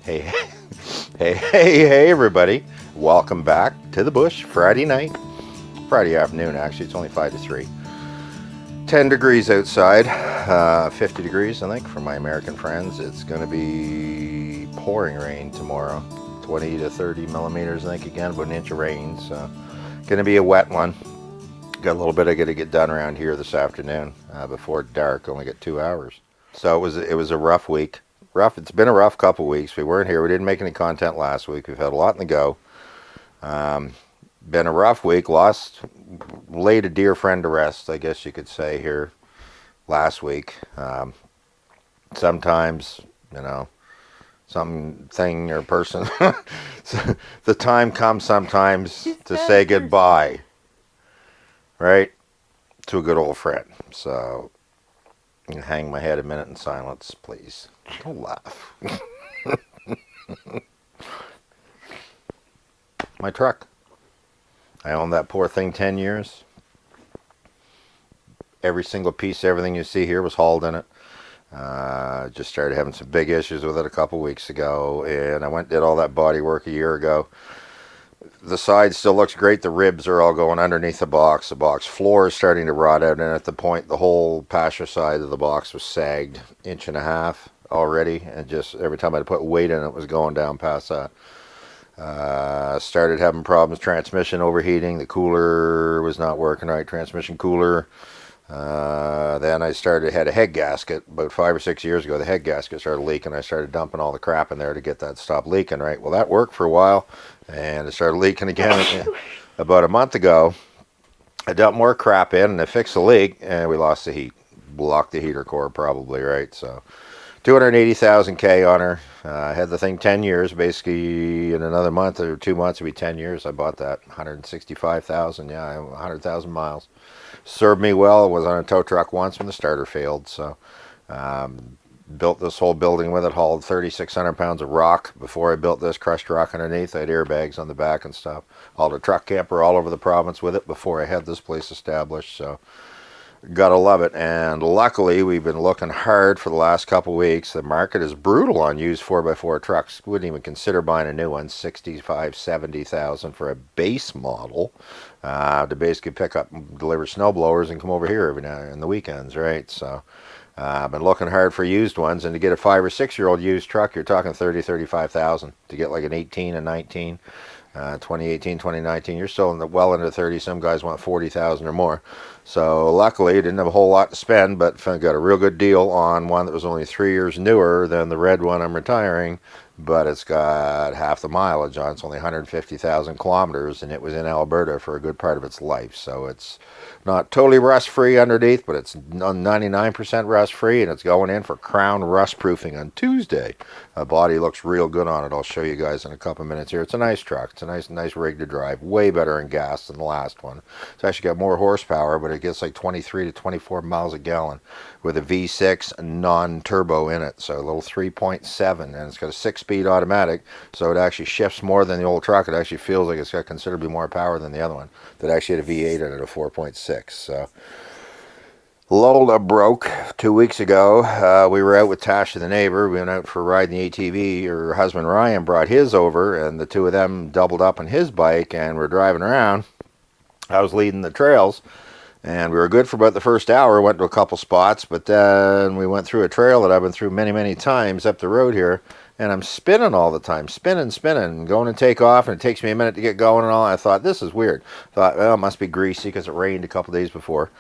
Hey, hey, everybody. Welcome back to the bush. Friday night. Friday afternoon, actually. It's only 5 to 3. 10 degrees outside. 50 degrees, I think, for my American friends. It's going to be pouring rain tomorrow. 20 to 30 millimeters, I think, again, about an inch of rain. So, going to be a wet one. Got a little bit I got to get done around here this afternoon before dark. Only got 2 hours. So it was a rough week. It's been a rough couple weeks. We weren't here. We didn't make any content last week. We've had a lot in the go. Been a rough week. Laid a dear friend to rest, I guess you could say, here last week. Sometimes, something or person, the time comes sometimes to say goodbye, right, to a good old friend. So, I'm gonna hang my head a minute in silence, please. Don't laugh. My truck. I owned that poor thing 10 years. Every single piece, everything you see here was hauled in it. Just started having some big issues with it a couple weeks ago, and I went and did all that body work a year ago. The side still looks great. The ribs are all going underneath the box. The box floor is starting to rot out, and at the point, the whole passenger side of the box was sagged 1.5 inches already, and just every time I put weight in it, it was going down past that. Started having problems, transmission overheating, the cooler was not working right, transmission cooler. Then I had a head gasket about 5 or 6 years ago. The head gasket started leaking. I started dumping all the crap in there to get that stopped leaking, right? Well, that worked for a while, and it started leaking again about a month ago. I dumped more crap in, and I fixed the leak, and we lost the heat. Blocked the heater core probably, right? So 280,000 K on her. I had the thing 10 years. Basically, in another month or 2 months, it'd be 10 years. I bought that. 165,000. Yeah, 100,000 miles. Served me well. I was on a tow truck once when the starter failed. So, built this whole building with it. Hauled 3,600 pounds of rock before I built this. Crushed rock underneath. I had airbags on the back and stuff. Hauled a truck camper all over the province with it before I had this place established. So, gotta love it. And luckily, we've been looking hard for the last couple weeks. The market is brutal on used 4x4 trucks. Wouldn't even consider buying a new one. 65, 70,000 for a base model to basically pick up and deliver snow blowers and come over here every now and the weekends, right? So I've been looking hard for used ones, and to get a 5 or 6 year old used truck, you're talking 30, 35,000. To get like an 18, a 19. 2018, 2019, you're still well into 30. Some guys want 40,000 or more. So luckily, didn't have a whole lot to spend, but got a real good deal on one that was only 3 years newer than the red one I'm retiring. But it's got half the mileage on. It's only 150,000 kilometers, and it was in Alberta for a good part of its life. So it's not totally rust-free underneath, but it's 99% rust-free, and it's going in for crown rust proofing on Tuesday. The body looks real good on it. I'll show you guys in a couple minutes here. It's a nice truck. It's a nice rig to drive. Way better in gas than the last one. It's actually got more horsepower, but it gets like 23 to 24 miles a gallon with a V6 non-turbo in it. So a little 3.7, and it's got a 6-speed automatic, so it actually shifts more than the old truck. It actually feels like it's got considerably more power than the other one that actually had a V8 in it, a 4.6. So Lola broke 2 weeks ago. We were out with Tasha, the neighbor. We went out for a ride in the ATV. Her husband Ryan brought his over, and the two of them doubled up on his bike, and we're driving around. I was leading the trails, and we were good for about the first hour. Went to a couple spots, but then we went through a trail that I've been through many, many times up the road here, and I'm spinning all the time, spinning, going to take off, and it takes me a minute to get going and all. I thought, this is weird. Thought, well, it must be greasy because it rained a couple days before.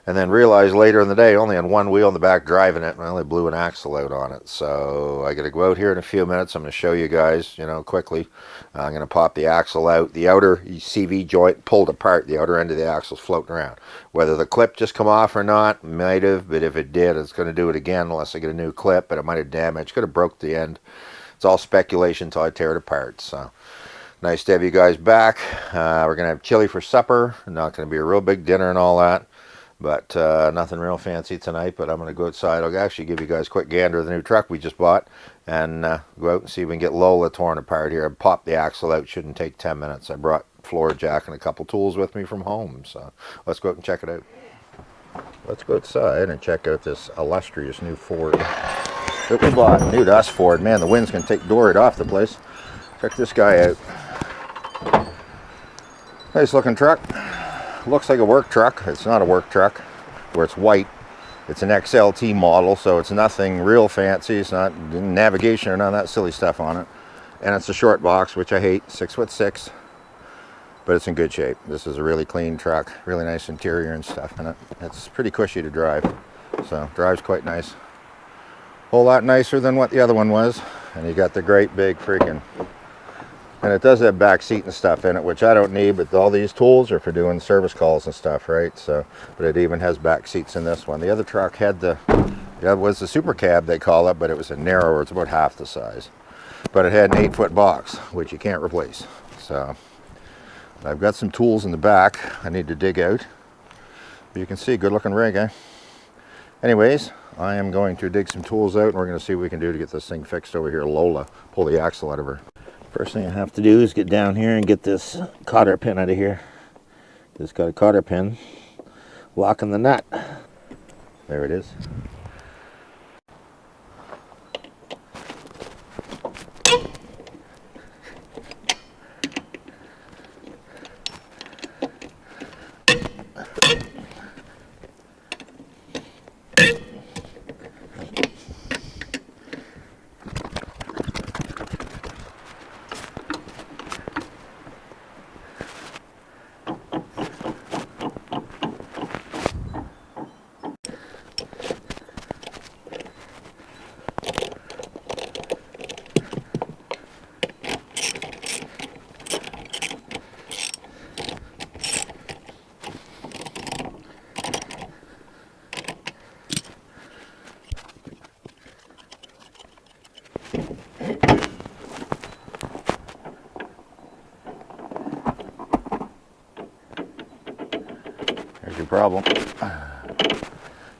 And then realized later in the day, only on one wheel in the back driving it, and I only blew an axle out on it. So I got to go out here in a few minutes. I'm going to show you guys, quickly. I'm going to pop the axle out. The outer CV joint pulled apart. The outer end of the axle's floating around. Whether the clip just come off or not, might have. But if it did, it's going to do it again unless I get a new clip. But it might have damaged. Could have broke the end. It's all speculation until I tear it apart. So nice to have you guys back. We're going to have chili for supper. Not going to be a real big dinner and all that. But nothing real fancy tonight, but I'm going to go outside. I'll actually give you guys a quick gander of the new truck we just bought and go out and see if we can get Lola torn apart here. And pop the axle out. Shouldn't take 10 minutes. I brought floor jack and a couple tools with me from home. So let's go out and check it out. Let's go outside and check out this illustrious new Ford. that we bought. New to us Ford. Man, the wind's going to take the door right off the place. Check this guy out. Nice looking truck. Looks like a work truck. It's not a work truck, where it's white. It's an XLT model, so it's nothing real fancy. It's not navigation or none of that silly stuff on it. And it's a short box, which I hate, 6'6", but it's in good shape. This is a really clean truck, really nice interior and stuff in it. It's pretty cushy to drive, so drives quite nice. Whole lot nicer than what the other one was. And you got the great big freaking, and it does have back seat and stuff in it, which I don't need, but all these tools are for doing service calls and stuff, right? So, but it even has back seats in this one. The other truck had that was the super cab they call it, but it was a narrower, it's about half the size. But it had an 8-foot box, which you can't replace. So, I've got some tools in the back I need to dig out. But you can see, good looking rig, eh? Anyways, I am going to dig some tools out, and we're going to see what we can do to get this thing fixed over here. Lola, pull the axle out of her. First thing I have to do is get down here and get this cotter pin out of here. It's got a cotter pin locking the nut. There it is. There's your problem.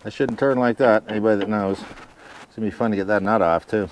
I shouldn't turn like that. Anybody that knows. It's gonna be fun to get that nut off too.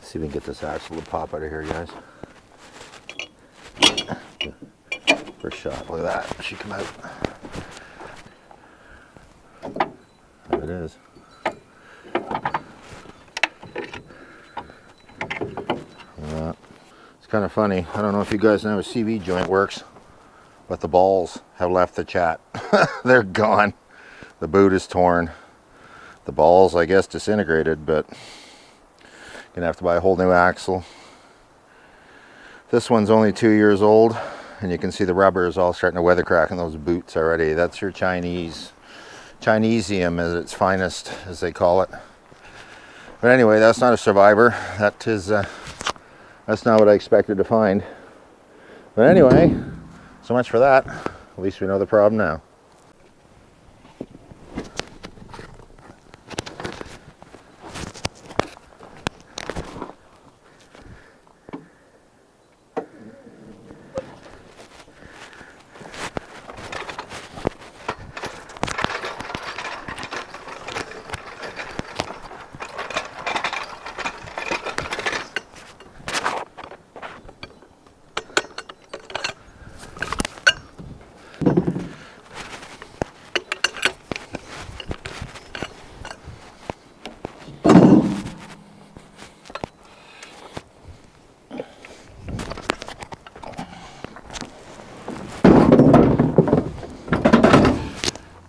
See if we can get this axle to pop out of here, guys. First shot, look at that. She come out. There it is. It's kind of funny. I don't know if you guys know how a CV joint works, but the balls have left the chat. They're gone. The boot is torn. The balls, I guess, disintegrated, but gonna have to buy a whole new axle. This one's only 2 years old, and you can see the rubber is all starting to weather crack in those boots already. That's your Chinesium at its finest, as they call it. But anyway, that's not a survivor. That is that's not what I expected to find. But anyway, so much for that. At least we know the problem now.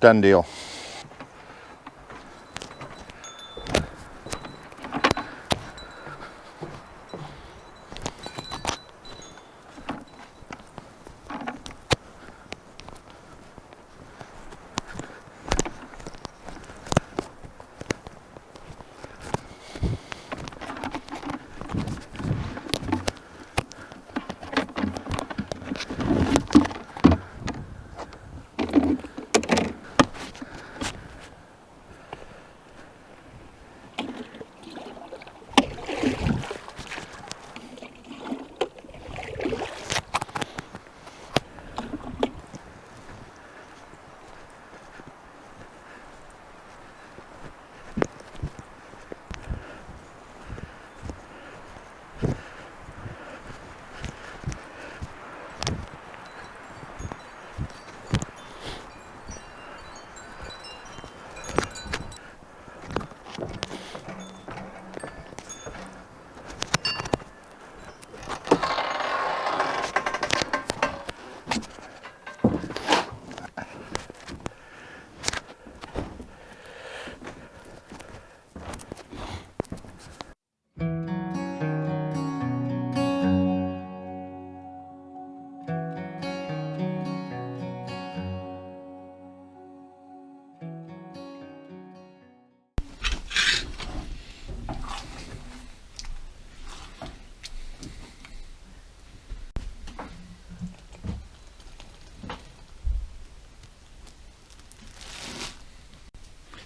Done deal.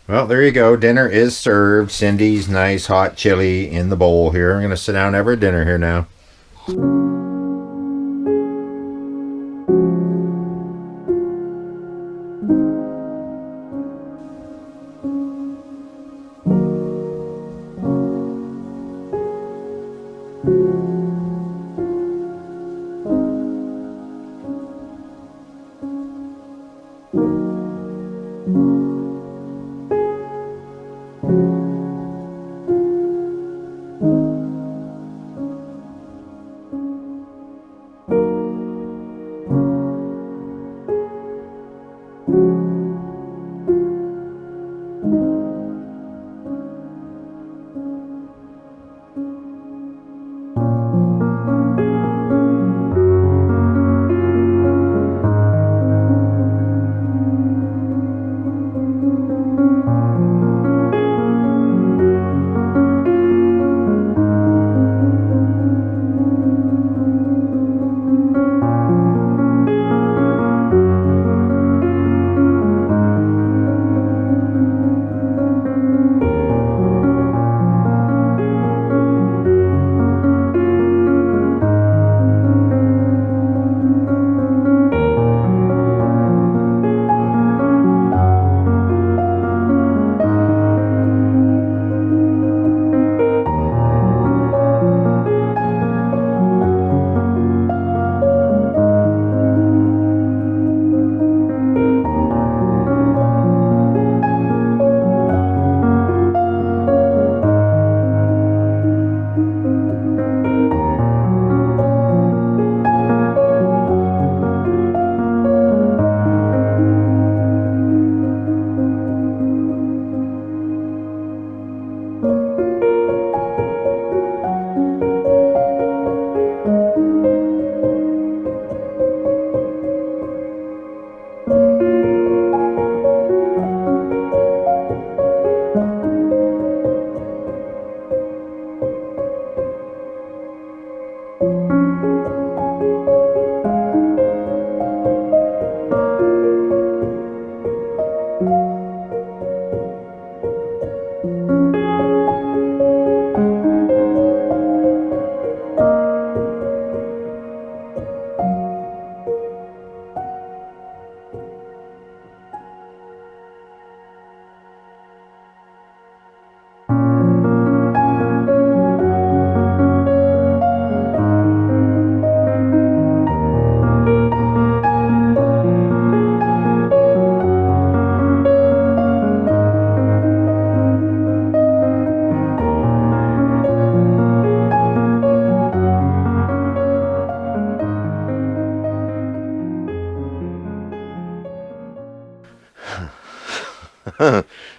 Well, there you go. Dinner is served. Cindy's nice hot chili in the bowl here. I'm going to sit down and have our dinner here now.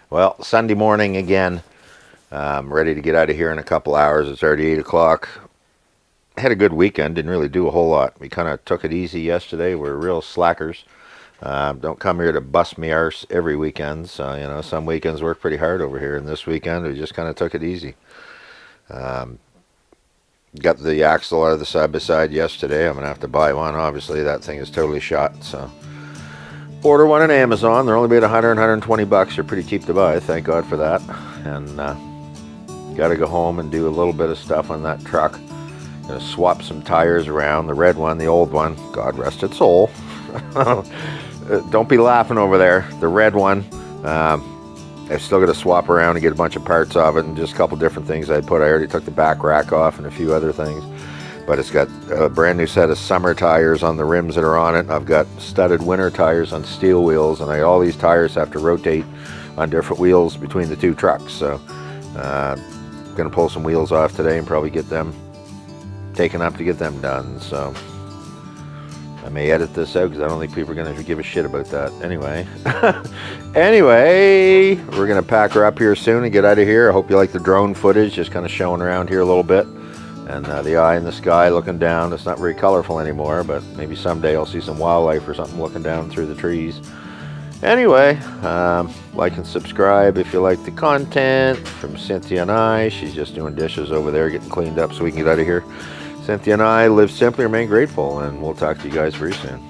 Well, Sunday morning again. I'm ready to get out of here in a couple hours. It's already 8 o'clock. Had a good weekend. Didn't really do a whole lot. We kind of took it easy yesterday. We're real slackers. Don't come here to bust me arse every weekend. So, some weekends work pretty hard over here. And this weekend, we just kind of took it easy. Got the axle out of the side-by-side yesterday. I'm going to have to buy one. Obviously, that thing is totally shot. So, order one on Amazon. They're only about 120 bucks. They're pretty cheap to buy. Thank God for that. And got to go home and do a little bit of stuff on that truck. Gonna swap some tires around. The red one, the old one, God rest its soul. Don't be laughing over there. The red one, I've still got to swap around and get a bunch of parts of it and just a couple different things I already took the back rack off and a few other things. But it's got a brand new set of summer tires on the rims that are on it. I've got studded winter tires on steel wheels, and all these tires have to rotate on different wheels between the two trucks. So gonna pull some wheels off today and probably get them taken up to get them done. So I may edit this out because I don't think people are going to give a shit about that. Anyway, we're going to pack her up here soon and get out of here. I hope you like the drone footage, just kind of showing around here a little bit. And the eye in the sky looking down. It's not very colorful anymore, but maybe someday I'll see some wildlife or something looking down through the trees. Anyway, like and subscribe if you like the content from Cynthia and I. She's just doing dishes over there, getting cleaned up so we can get out of here. Cynthia and I live simply, remain grateful, and we'll talk to you guys very soon.